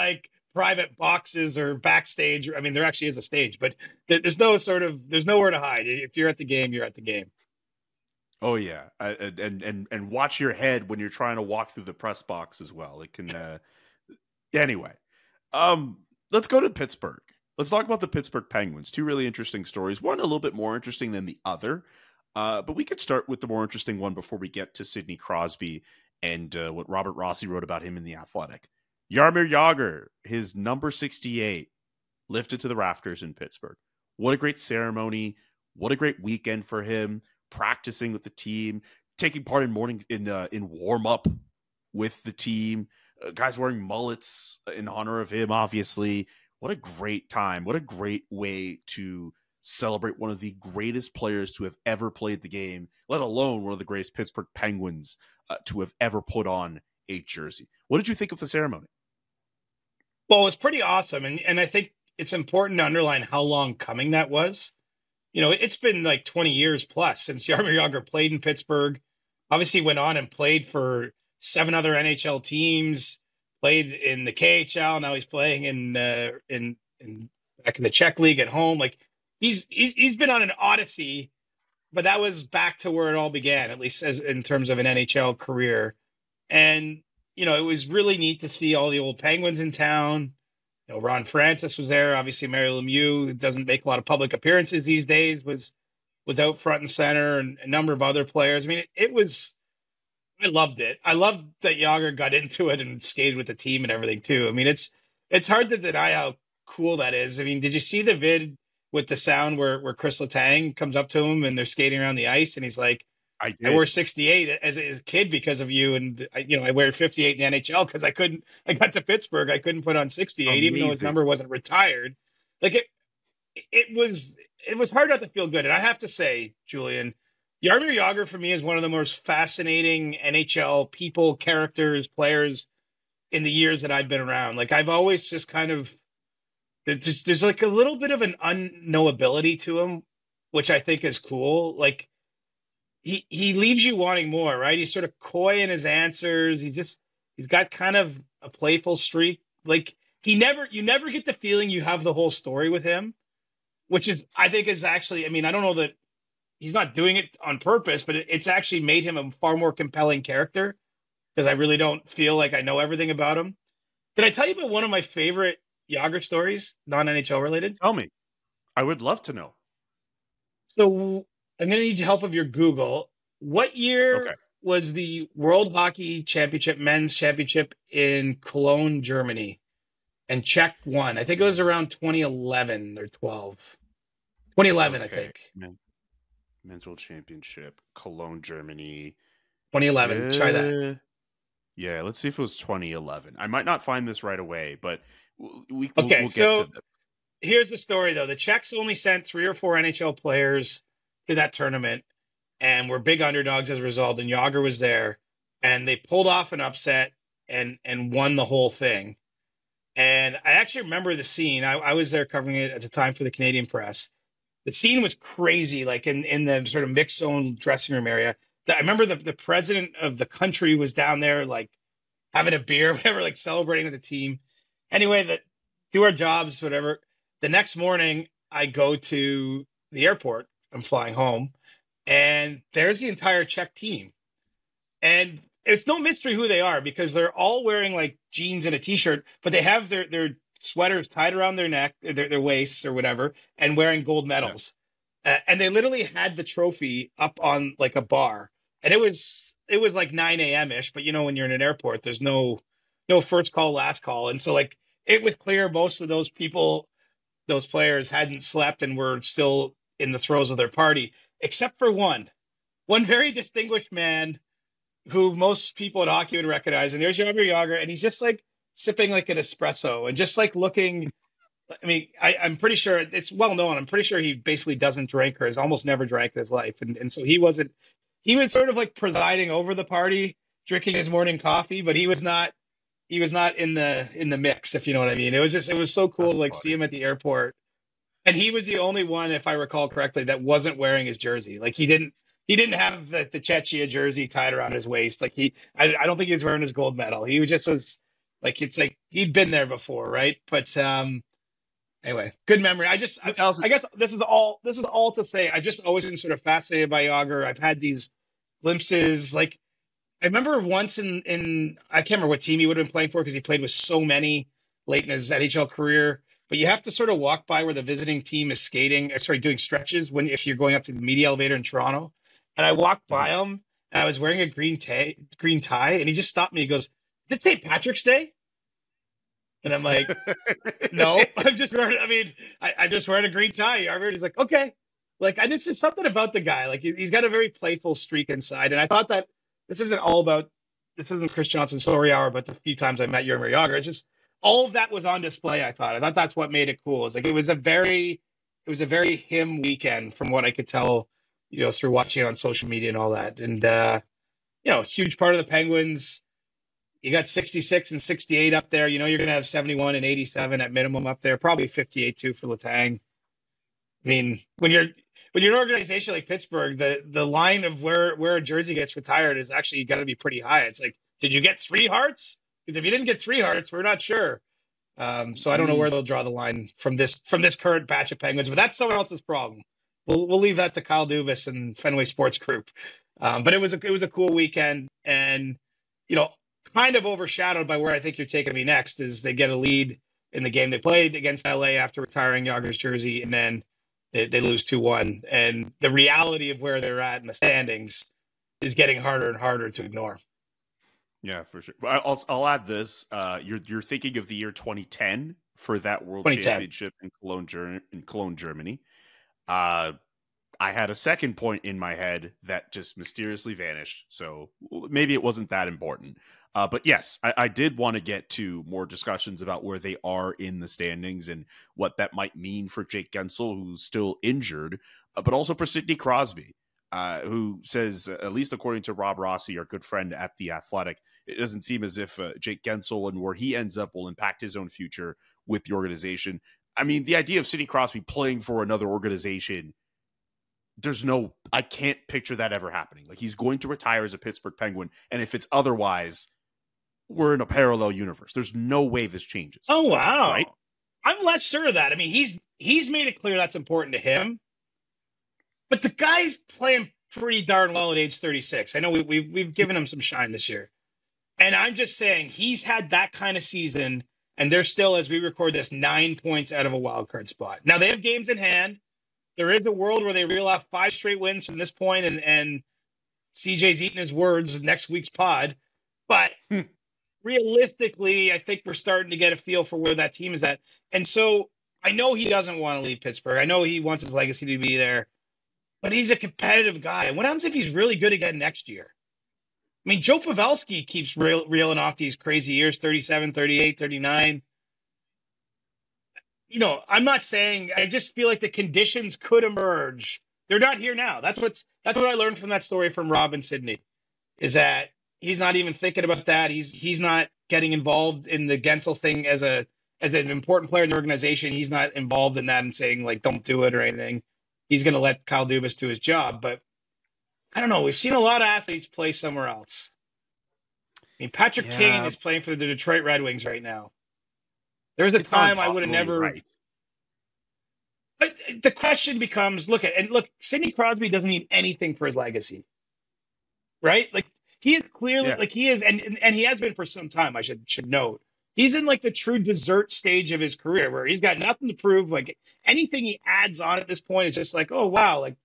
private boxes or backstage. I mean, there actually is a stage, but there's nowhere to hide. If you're at the game, you're at the game. Oh yeah, and watch your head when you're trying to walk through the press box as well. It can. Anyway, let's go to Pittsburgh. Let's talk about the Pittsburgh Penguins. Two really interesting stories. One a little bit more interesting than the other, but we could start with the more interesting one before we get to Sidney Crosby and what Robert Rossi wrote about him in The Athletic. Jaromir Jagr, his number 68, lifted to the rafters in Pittsburgh. What a great ceremony. What a great weekend for him, practicing with the team, taking part in warm-up with the team. Guys wearing mullets in honor of him, obviously. What a great time. What a great way to celebrate one of the greatest players to have ever played the game, let alone one of the greatest Pittsburgh Penguins to have ever put on a jersey. What did you think of the ceremony? Well, it was pretty awesome. And I think it's important to underline how long coming that was. You know, it's been like 20 years plus since Jaromir Jagr played in Pittsburgh. Obviously went on and played for 7 other NHL teams, played in the KHL. Now he's playing in back in the Czech league at home. Like he's been on an odyssey, but that was back to where it all began, at least as in terms of an NHL career. And, you know, it was really neat to see all the old Penguins in town. You know, Ron Francis was there. Obviously, Mario Lemieux, who doesn't make a lot of public appearances these days, was out front and center, and a number of other players. I mean, it was, I loved it. I loved that Jagr got into it and skated with the team and everything too. I mean, it's hard to deny how cool that is. I mean, did you see the vid with the sound where Chris Letang comes up to him and they're skating around the ice and he's like, I wore 68 as a kid because of you. And I wear 58 in the NHL because I got to Pittsburgh. I couldn't put on 68, Amazing. even though his number wasn't retired. Like it was hard not to feel good. And I have to say, Julian, Jaromir Jagr for me is one of the most fascinating NHL people, characters, players in the years that I've been around. Like I've always just kind of, there's like a little bit of an unknowability to him, which I think is cool. Like he leaves you wanting more, right? He's sort of coy in his answers. He's got kind of a playful streak. Like you never get the feeling you have the whole story with him, which is, I think is actually, I mean, I don't know that he's not doing it on purpose, but it's actually made him a far more compelling character because I really don't feel like I know everything about him. Did I tell you about one of my favorite Jagr stories, non-NHL related? Tell me. I would love to know. So I'm going to need the help of your Google. What year was the World Hockey Championship, men's championship in Cologne, Germany? And Czech won. I think it was around 2011 or 12. 2011, I think. Men's World Championship, Cologne, Germany. 2011. Try that. Yeah, let's see if it was 2011. I might not find this right away, but we'll get to this. Here's the story, though. The Czechs only sent 3 or 4 NHL players to that tournament and were big underdogs as a result. And Jagr was there, and they pulled off an upset and won the whole thing. And I actually remember the scene. I was there covering it at the time for the Canadian press. The scene was crazy, like in the sort of mixed zone dressing room area. I remember the president of the country was down there, like having a beer, whatever, like celebrating with the team. Anyway, do our jobs, whatever. The next morning, I go to the airport. I'm flying home, and there's the entire Czech team. And it's no mystery who they are because they're all wearing like jeans and a t-shirt, but they have their sweaters tied around their neck, their waists or whatever, and wearing gold medals. Yeah. And they literally had the trophy up on like a bar, and it was like 9 a.m. ish. But when you're in an airport, there's no first call, last call, and so like it was clear most of those people, those players, hadn't slept and were still in the throes of their party, except for one very distinguished man who most people at hockey would recognize. And there's Jaromir Jagr, and he's just like sipping like an espresso and just like looking. I mean, I'm pretty sure it's well known. I'm pretty sure he basically doesn't drink or has almost never drank in his life. And so he was sort of like presiding over the party, drinking his morning coffee, but he was not in the mix, if you know what I mean. It was so cool to like see him at the airport. And he was the only one, if I recall correctly, that wasn't wearing his jersey. Like he didn't have the Czechia jersey tied around his waist. Like I don't think he was wearing his gold medal. He was like, it's like he'd been there before, right? But anyway, good memory. I guess this is all to say. I just always been sort of fascinated by Jagr. I've had these glimpses. Like I remember once in I can't remember what team he would have been playing for because he played with so many late in his NHL career. But you have to sort of walk by where the visiting team is doing stretches if you're going up to the media elevator in Toronto. And I walked by him, and I was wearing a green tie, and he just stopped me. He goes, "Did it say Patrick's Day?" And I'm like, "No, I'm just wearing. I mean, I just wearing a green tie." He's like, "Okay." Like there's something about the guy. Like he's got a very playful streak inside, and I thought that this isn't all about this isn't Chris Johnston story hour, but the few times I met Jaromir Jagr, it's just all of that was on display. I thought that's what made it cool. It's like it was a very him weekend from what I could tell, through watching it on social media and all that. And huge part of the Penguins. You got 66 and 68 up there. You're going to have 71 and 87 at minimum up there. Probably 58 too for Letang. I mean, when you're an organization like Pittsburgh, the line of where a jersey gets retired is actually got to be pretty high. It's like, did you get 3 Harts? Because if you didn't get 3 Harts, we're not sure. So I don't know where they'll draw the line from this current batch of Penguins, but that's someone else's problem. We'll leave that to Kyle Dubas and Fenway Sports Group. But it was a cool weekend, and kind of overshadowed by where I think you're taking me next is they get a lead in the game they played against LA after retiring Jagr's jersey, and then they lose 2-1. And the reality of where they're at in the standings is getting harder and harder to ignore. Yeah, for sure. I'll add this. You're thinking of the year 2010 for that World Championship in Cologne, Germany. I had a second point in my head that just mysteriously vanished. So maybe it wasn't that important. But yes, I did want to get to more discussions about where they are in the standings and what that might mean for Jake Guentzel, who's still injured, but also for Sidney Crosby, who says, at least according to Rob Rossi, our good friend at The Athletic, it doesn't seem as if Jake Guentzel and where he ends up will impact his own future with the organization. I mean, the idea of Sidney Crosby playing for another organization, I can't picture that ever happening. Like, he's going to retire as a Pittsburgh Penguin, and if it's otherwise, we're in a parallel universe. There's no way this changes. Oh, wow. Right? I'm less sure of that. I mean, he's made it clear that's important to him, but the guy's playing pretty darn well at age 36. I know we've given him some shine this year, and I'm just saying he's had that kind of season, and they're still, as we record this, 9 points out of a wild card spot. Now they have games in hand. There is a world where they reel off 5 straight wins from this point, and CJ's eating his words next week's pod. But realistically, I think we're starting to get a feel for where that team is at. And so I know he doesn't want to leave Pittsburgh. I know he wants his legacy to be there. But he's a competitive guy. And what happens if he's really good again next year? I mean, Joe Pavelski keeps reeling off these crazy years, 37, 38, 39. I'm not saying, I just feel like the conditions could emerge. They're not here now. That's what I learned from that story from Rob and Sidney, is that he's not even thinking about that. He's not getting involved in the Guentzel thing as an important player in the organization. He's not involved in that and saying, like, don't do it or anything. He's going to let Kyle Dubas do his job. But I don't know. We've seen a lot of athletes play somewhere else. I mean, Patrick Kane is playing for the Detroit Red Wings right now. There was a time I would have never. Right. But the question becomes: look, Sidney Crosby doesn't need anything for his legacy, right? Like, he is clearly he is, and he has been for some time. I should note he's in like the true dessert stage of his career where he's got nothing to prove. Like, anything he adds on at this point is just like, oh wow, like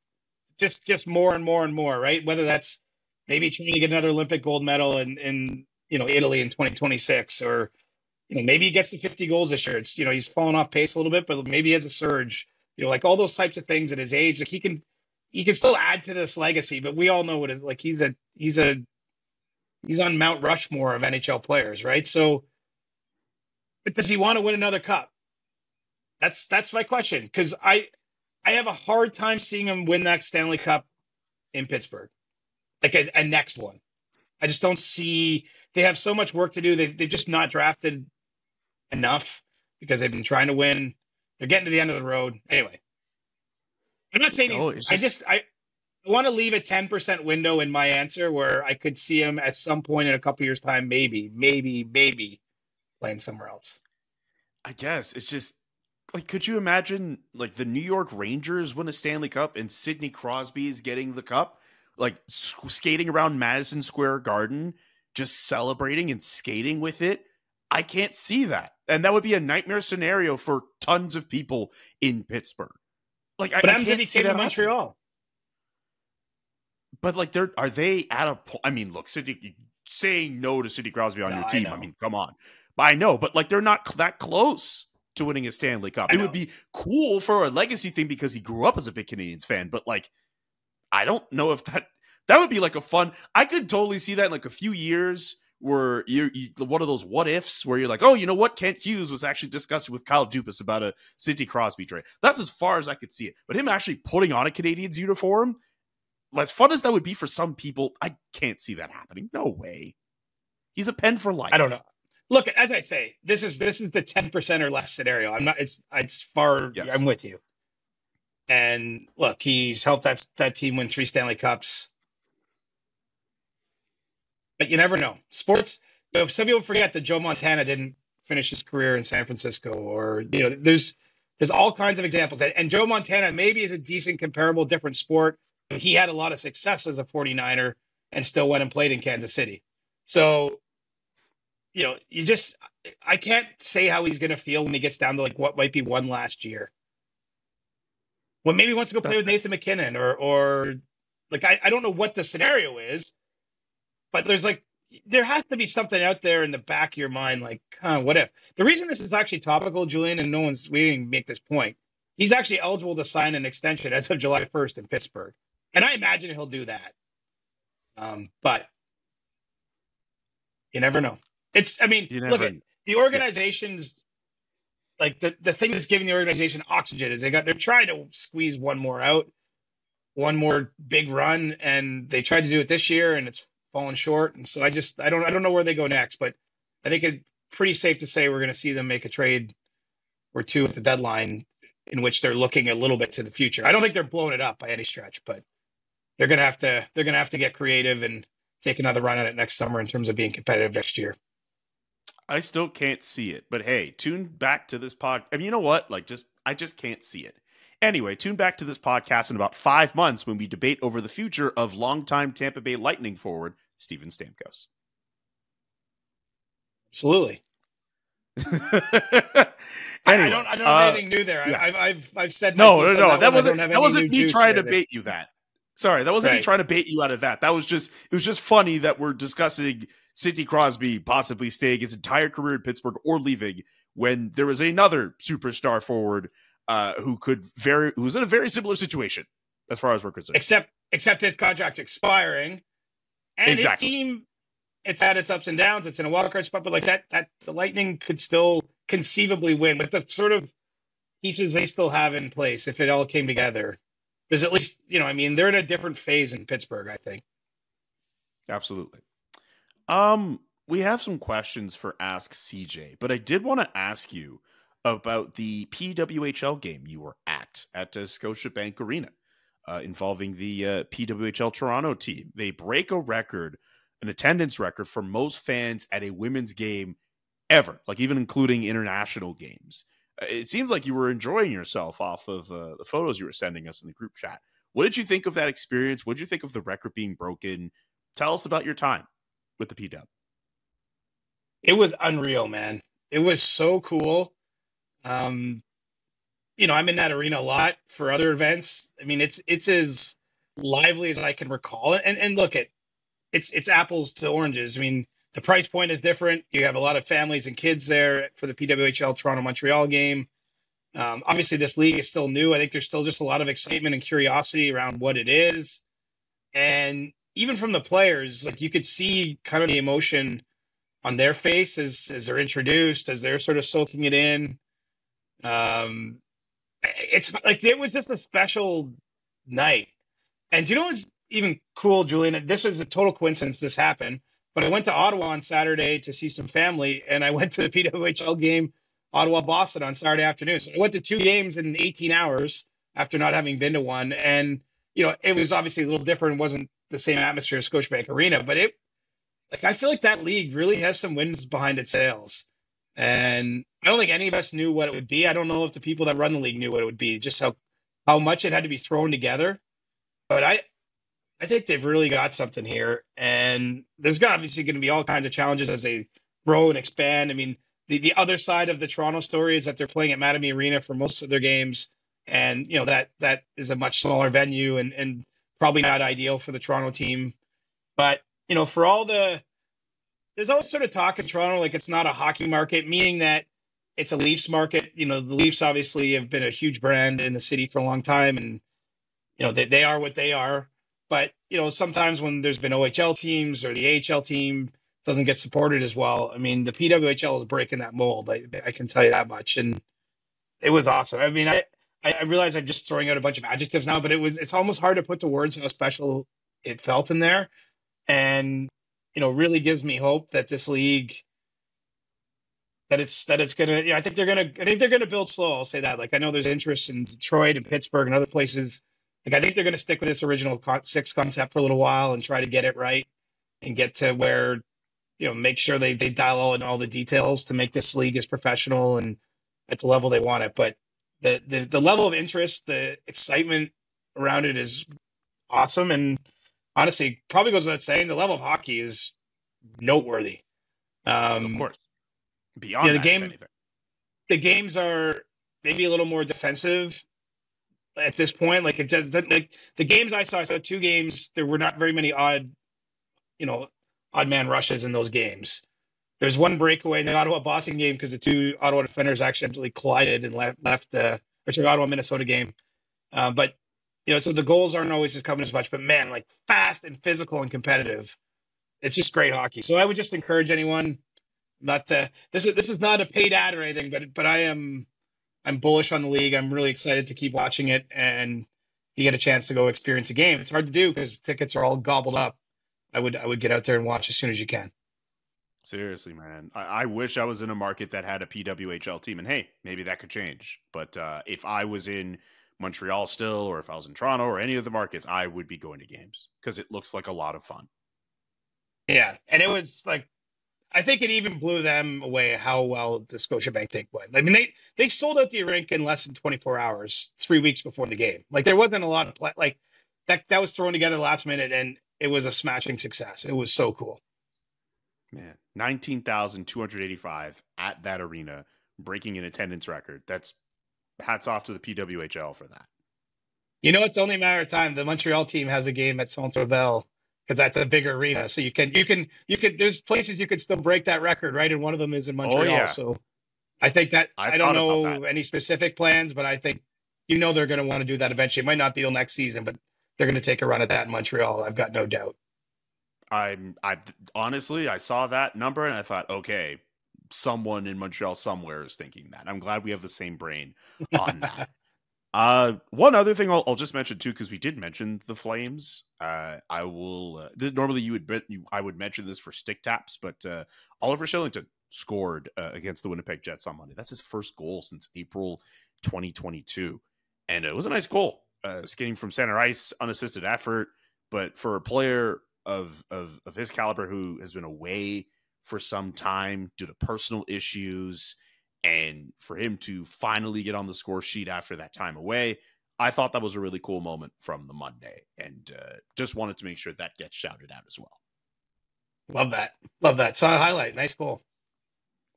just more and more and more, right? Whether that's maybe trying to get another Olympic gold medal in Italy in 2026, or maybe he gets to 50 goals this year. It's he's fallen off pace a little bit, but maybe he has a surge. Like all those types of things at his age, like he can still add to this legacy. But we all know what it's like. He's on Mount Rushmore of NHL players, right? So, but does he want to win another cup? That's my question, because I have a hard time seeing him win that Stanley Cup in Pittsburgh, like a next one. I just don't see. They have so much work to do. They've just not drafted enough because they've been trying to win. They're getting to the end of the road. Anyway, I'm not saying I want to leave a 10% window in my answer where I could see him at some point in a couple years' time, maybe playing somewhere else. I guess it's just like, could you imagine like the New York Rangers win a Stanley Cup and Sidney Crosby is getting the cup, like skating around Madison Square Garden, just celebrating and skating with it? I can't see that. And that would be a nightmare scenario for tons of people in Pittsburgh. Like, but I can't see that in Montreal. But like, are they at a point? I mean, look, saying no to Sidney Crosby on your team. I mean, come on. But I know, but like, they're not that close to winning a Stanley Cup. It would be cool for a legacy thing because he grew up as a big Canadiens fan. But like, I don't know if that would be like a fun. I could totally see that in like a few years where you one of those what ifs where you're like, oh, you know what? Kent Hughes was actually discussing with Kyle Dubas about a Sidney Crosby trade. That's as far as I could see it. But him actually putting on a Canadiens uniform, as fun as that would be for some people, I can't see that happening. No way. He's a pen for life. I don't know. Look, as I say, this is the 10% or less scenario. I'm not. It's far. Yes. I'm with you. And look, he's helped that team win 3 Stanley Cups. But you never know. Sports. Some people forget that Joe Montana didn't finish his career in San Francisco, or there's all kinds of examples. And Joe Montana maybe is a decent comparable, different sport. But he had a lot of success as a 49er and still went and played in Kansas City. So, I can't say how he's going to feel when he gets down to like what might be one last year. Well, maybe he wants to go play with Nathan McKinnon or like, I don't know what the scenario is, but there has to be something out there in the back of your mind. Like, what if? The reason this is actually topical, Julian, and we didn't make this point. He's actually eligible to sign an extension as of July 1st in Pittsburgh. And I imagine he'll do that. But you never know. Look at the organization's like the thing that's giving the organization oxygen is they're trying to squeeze one more out, one more big run, and they tried to do it this year and it's fallen short. And so I don't know where they go next, but I think it's pretty safe to say we're going to see them make a trade or two at the deadline in which they're looking a little bit to the future. I don't think they're blowing it up by any stretch, but they're going to have to get creative and take another run at it next summer in terms of being competitive next year. I still can't see it, but hey, tune back to this pod. I mean, you know what? I just can't see it. Anyway, tune back to this podcast in about 5 months when we debate over the future of longtime Tampa Bay Lightning forward Steven Stamkos. Absolutely. Anyway, I don't have anything new there. Yeah. I've said no. That wasn't me trying to bait you that. Sorry, that wasn't me trying to bait you out of that. It was just funny that we're discussing Sidney Crosby possibly staying his entire career in Pittsburgh or leaving when there was another superstar forward who was in a very similar situation as far as we're concerned. Except his contract's expiring, and exactly. His team, it's had its ups and downs. It's in a wildcard spot, but like that the Lightning could still conceivably win with the sort of pieces they still have in place if it all came together. There's at least, they're in a different phase in Pittsburgh, I think. Absolutely. We have some questions for Ask CJ, but I did want to ask you about the PWHL game you were at Scotiabank Arena involving the PWHL Toronto team. They break an attendance record for most fans at a women's game ever, like even including international games. It seemed like you were enjoying yourself off of the photos you were sending us in the group chat. What did you think of that experience? What did you think of the record being broken? Tell us about your time with the PW. It was unreal, man. It was so cool. I'm in that arena a lot for other events. I mean, it's as lively as I can recall it. And look, it's apples to oranges. I mean, the price point is different. You have a lot of families and kids there for the PWHL Toronto-Montreal game. Obviously, this league is still new. I think there's still just a lot of excitement and curiosity around what it is. And even from the players, like you could see kind of the emotion on their face as they're introduced, as they're sort of soaking it in. It's like it was just a special night. And do you know what's even cool, Julian? This was a total coincidence this happened. But I went to Ottawa on Saturday to see some family, and I went to the PWHL game, Ottawa-Boston, on Saturday afternoon. So I went to 2 games in 18 hours after not having been to one. And, it was obviously a little different. It wasn't the same atmosphere as Scotiabank Arena, but I feel like that league really has some winds behind its sails. And I don't think any of us knew what it would be. I don't know if the people that run the league knew what it would be, just how much it had to be thrown together. But I think they've really got something here, and there's obviously going to be all kinds of challenges as they grow and expand. I mean, the other side of the Toronto story is that they're playing at Mattamy Arena for most of their games, and that is a much smaller venue and probably not ideal for the Toronto team. But for all there's always sort of talk in Toronto like it's not a hockey market, meaning that it's a Leafs market. The Leafs obviously have been a huge brand in the city for a long time, and they are what they are. But, sometimes when there's been OHL teams or the AHL team, doesn't get supported as well. I mean, the PWHL is breaking that mold. I can tell you that much. And it was awesome. I mean, I realize I'm just throwing out a bunch of adjectives now, but it's almost hard to put to words how special it felt in there. And, really gives me hope that this league, that it's going to, I think they're going to build slow. I'll say that. Like, I know there's interest in Detroit and Pittsburgh and other places. Like, I think they're going to stick with this original six concept for a little while and try to get it right and get to where, make sure they dial in all the details to make this league as professional and at the level they want it. But the level of interest, the excitement around it is awesome. And honestly, probably goes without saying, the level of hockey is noteworthy. Of course. Beyond the that, game, if anything. The games are maybe a little more defensive at this point. Like, it just, like, the games I saw 2 games, there were not very many odd man rushes in those games. There's one breakaway in the Ottawa-Boston game because the 2 Ottawa defenders actually collided and left the Ottawa-Minnesota game. But, so the goals aren't always coming as much. But, man, like, fast and physical and competitive. It's just great hockey. So I would just encourage anyone, this is not a paid ad or anything, but I'm bullish on the league. I'm really excited to keep watching it, and you get a chance to go experience a game. It's hard to do because tickets are all gobbled up. I would get out there and watch as soon as you can. Seriously, man. I wish I was in a market that had a PWHL team, and hey, maybe that could change. But if I was in Montreal still, or if I was in Toronto or any of the markets, I would be going to games because it looks like a lot of fun. Yeah, and it was like, I think it even blew them away how well the Scotiabank thing went. I mean, they sold out the rink in less than 24 hours, 3 weeks before the game. Like, there wasn't a lot of play. Like, that was thrown together last minute, and it was a smashing success. It was so cool. Man, 19,285 at that arena, breaking an attendance record. That's hats off to the PWHL for that. It's only a matter of time. The Montreal team has a game at Centre Bell because that's a bigger arena. So you can, there's places you could still break that record, right? And one of them is in Montreal. Oh, yeah. So I think that, I don't know any specific plans, but I think, they're going to want to do that eventually. It might not be till next season, but they're going to take a run at that in Montreal. I've got no doubt. I honestly, I saw that number and I thought, okay, someone in Montreal somewhere is thinking that. I'm glad we have the same brain on that. One other thing I'll just mention too, because we did mention the Flames. I will. Normally, I would mention this for stick taps, but Oliver Shillington scored against the Winnipeg Jets on Monday. That's his first goal since April 2022, and it was a nice goal. Skating from center ice, unassisted effort, but for a player of his caliber who has been away for some time due to personal issues, and for him to finally get on the score sheet after that time away, I thought that was a really cool moment from the Monday, and just wanted to make sure that gets shouted out as well. Love that. Saw a highlight. Nice goal.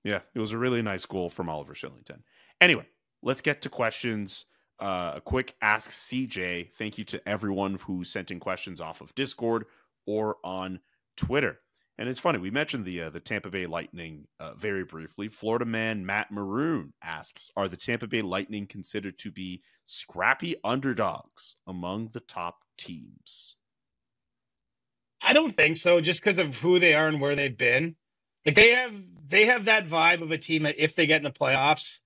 Yeah, it was a really nice goal from Oliver Shillington. Anyway, let's get to questions. A quick Ask CJ. Thank you to everyone who sent in questions off of Discord or on Twitter. And it's funny, we mentioned the Tampa Bay Lightning very briefly. Florida man Matt Maroon asks, are the Tampa Bay Lightning considered to be scrappy underdogs among the top teams? I don't think so, just because of who they are and where they've been. Like, they have that vibe of a team that if they get in the playoffs,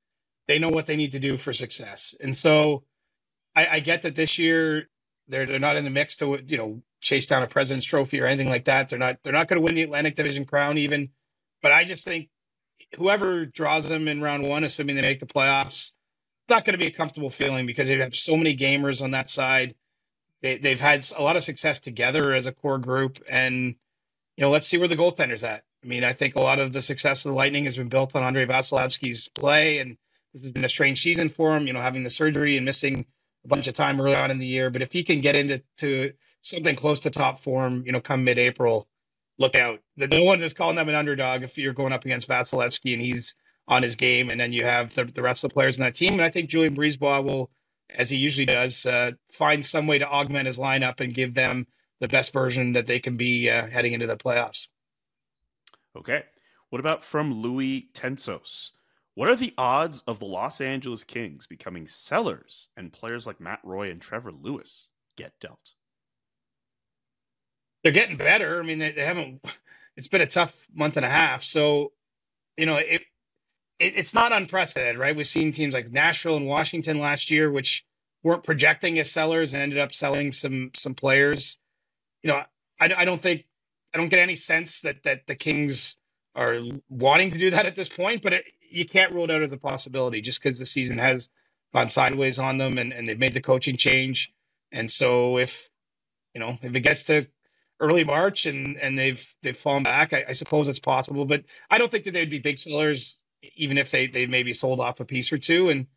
they know what they need to do for success. And so I get that this year they're not in the mix to, chase down a President's Trophy or anything like that. They're not going to win the Atlantic Division crown even. But I just think whoever draws them in round one, assuming they make the playoffs, it's not going to be a comfortable feeling because they have so many gamers on that side. They've had a lot of success together as a core group. And, let's see where the goaltender's at. I mean, I think a lot of the success of the Lightning has been built on Andrei Vasilevsky's play, and this has been a strange season for him, having the surgery and missing a bunch of time early on in the year. But if he can get into something close to top form, come mid-April, look out. No one is calling them an underdog if you're going up against Vasilevsky and he's on his game, and then you have the rest of the players in that team. And I think Julian Brisebois will, as he usually does, find some way to augment his lineup and give them the best version that they can be heading into the playoffs. Okay. What about from Louis Tensos? What are the odds of the Los Angeles Kings becoming sellers and players like Matt Roy and Trevor Lewis get dealt? They're getting better. I mean, they haven't, it's been a tough month and a half. So, it's not unprecedented, right? We've seen teams like Nashville and Washington last year, which weren't projecting as sellers and ended up selling some players. I don't get any sense that the Kings are wanting to do that at this point, but you can't rule it out as a possibility just because the season has gone sideways on them and they've made the coaching change. And so if it gets to early March and they've fallen back, I suppose it's possible, but I don't think that they'd be big sellers, even if they maybe sold off a piece or two. And,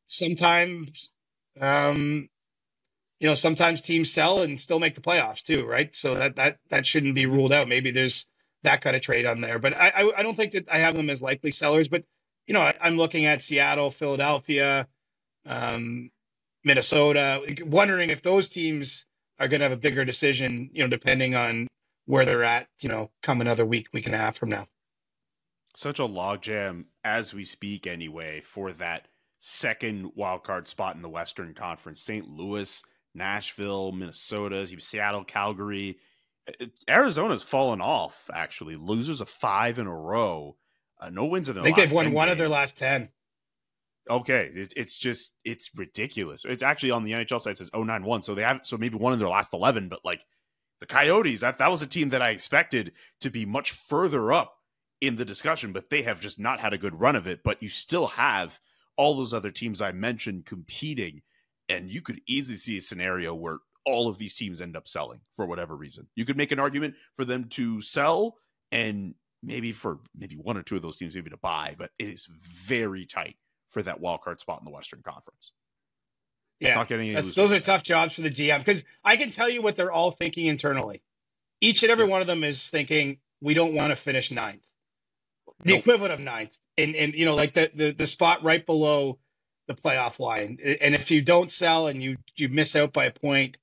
sometimes, sometimes teams sell and still make the playoffs too, right? So that shouldn't be ruled out. Maybe there's that kind of trade on there, but I don't think that I have them as likely sellers, but I'm looking at Seattle, Philadelphia, Minnesota, wondering if those teams are going to have a bigger decision, depending on where they're at, come another week and a half from now. Such a logjam as we speak anyway for that second wildcard spot in the Western Conference. St. Louis, Nashville, Minnesota, Seattle, Calgary. Arizona's fallen off, actually. Losers of 5 in a row. No wins in their last 10 I think they've won one of their last 10. Okay, it's ridiculous. It's actually on the NHL site, it says 0-9-1, so maybe one of their last 11, but like the Coyotes, that was a team that I expected to be much further up in the discussion, but they have just not had a good run of it. But you still have all those other teams I mentioned competing, and you could easily see a scenario where all of these teams end up selling for whatever reason. You could make an argument for them to sell and maybe one or two of those teams maybe to buy, but it is very tight for that wild card spot in the Western Conference. Yeah, those are tough jobs for the GM, because I can tell you what they're all thinking internally. Each and every one of them is thinking, we don't want to finish 9th. The equivalent of 9th. And like the spot right below the playoff line. And if you don't sell and you miss out by a point,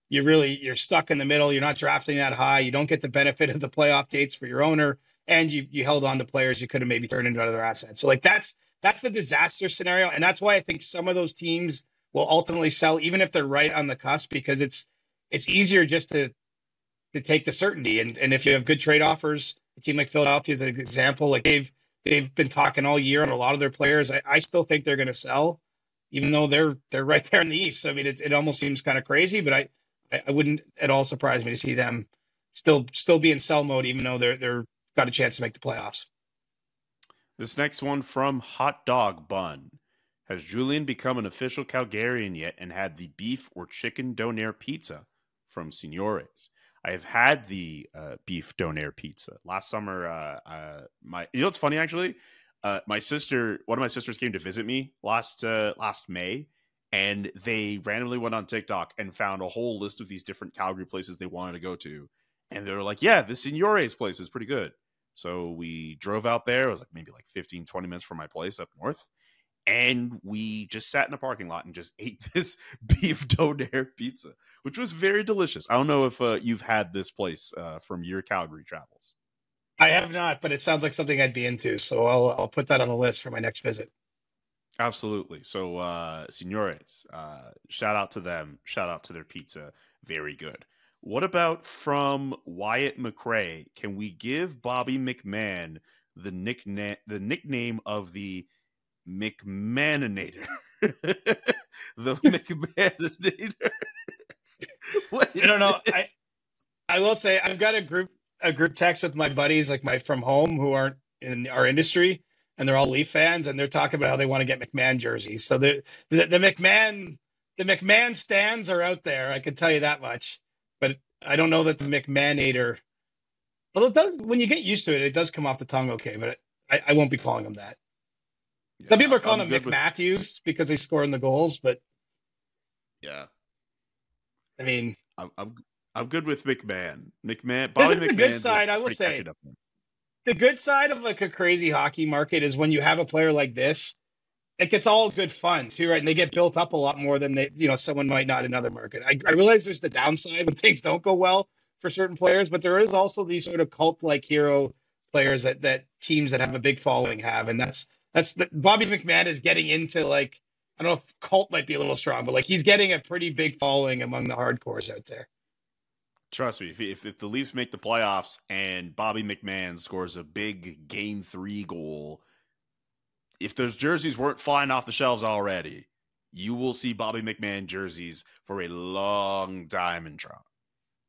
you're stuck in the middle. You're not drafting that high. You don't get the benefit of the playoff dates for your owner. And you held on to players you could have maybe turned into other assets. So like that's the disaster scenario. And that's why I think some of those teams will ultimately sell, even if they're right on the cusp, because it's easier just to take the certainty. And if you have good trade offers, a team like Philadelphia is an example. Like they've been talking all year on a lot of their players. I still think they're going to sell, even though they're right there in the East. I mean, it almost seems kind of crazy, but I wouldn't at all surprise me to see them still be in sell mode, even though they're got a chance to make the playoffs. This next one from Hot Dog Bun. Has Julian become an official Calgarian yet and had the beef or chicken donair pizza from Signores? I have had the beef donair pizza last summer. It's funny actually. One of my sisters came to visit me last May, and they randomly went on TikTok and found a whole list of these different Calgary places they wanted to go to, and they were like, "Yeah, the Signores place is pretty good." So we drove out there. It was maybe 15, 20 minutes from my place up north. And we just sat in a parking lot and just ate this beef donair pizza, which was very delicious. I don't know if you've had this place from your Calgary travels. I have not, but it sounds like something I'd be into. So I'll put that on the list for my next visit. Absolutely. So, Signores, shout out to them. Shout out to their pizza. Very good. What about from Wyatt McRae? Can we give Bobby McMann the nickname of the McManninator? The McManninator. I don't know. I will say I've got a group text with my buddies, from home, who aren't in our industry, and they're all Leaf fans, and they're talking about how they want to get McMann jerseys. So the McMann stands are out there. I can tell you that much. But I don't know that the McManninator. Well, it does, when you get used to it, it does come off the tongue okay. But I won't be calling him that. Yeah, some people are calling him Mick Matthews because he's scoring the goals, but yeah, I mean, I'm good with McMann. Bobby McMahon. The good side, I will say, the good side of a crazy hockey market is when you have a player like this, it gets all good fun too, right? And they get built up a lot more than someone might not in another market. I realize there's the downside when things don't go well for certain players, but there is also these sort of cult-like hero players that teams that have a big following have, and that's Bobby McMann is getting into, I don't know if cult might be a little strong, but he's getting a pretty big following among the hardcores out there. Trust me, if the Leafs make the playoffs and Bobby McMann scores a big Game 3 goal, if those jerseys weren't flying off the shelves already, you will see Bobby McMann jerseys for a long time in Toronto.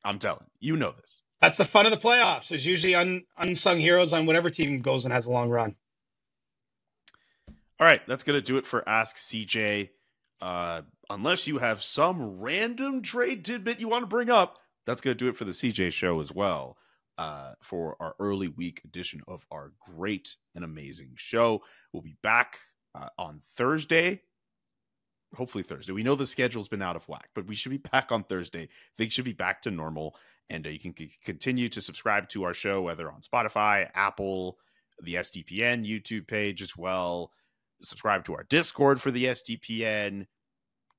I'm telling you, you know this. That's the fun of the playoffs. There's usually unsung heroes on whatever team goes and has a long run. All right, that's going to do it for Ask CJ. Unless you have some random trade tidbit you want to bring up, that's going to do it for the CJ show as well, for our early week edition of our great and amazing show. We'll be back on Thursday. Hopefully Thursday. We know the schedule's been out of whack, but we should be back on Thursday. Things should be back to normal. And you can continue to subscribe to our show, whether on Spotify, Apple, the SDPN YouTube page as well. Subscribe to our Discord for the SDPN.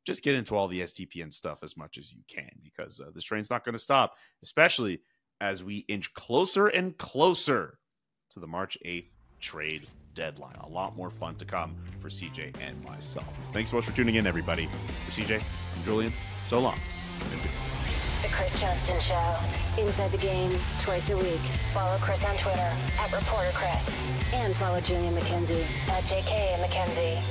Just get into all the SDPN stuff as much as you can, because this train's not going to stop, especially as we inch closer and closer to the March 8th trade deadline. A lot more fun to come for CJ and myself. Thanks so much for tuning in, everybody. For CJ and Julian, so long. The Chris Johnston Show. Inside the game, twice a week. Follow Chris on Twitter @ReporterChris. And follow Julian McKenzie @JK McKenzie.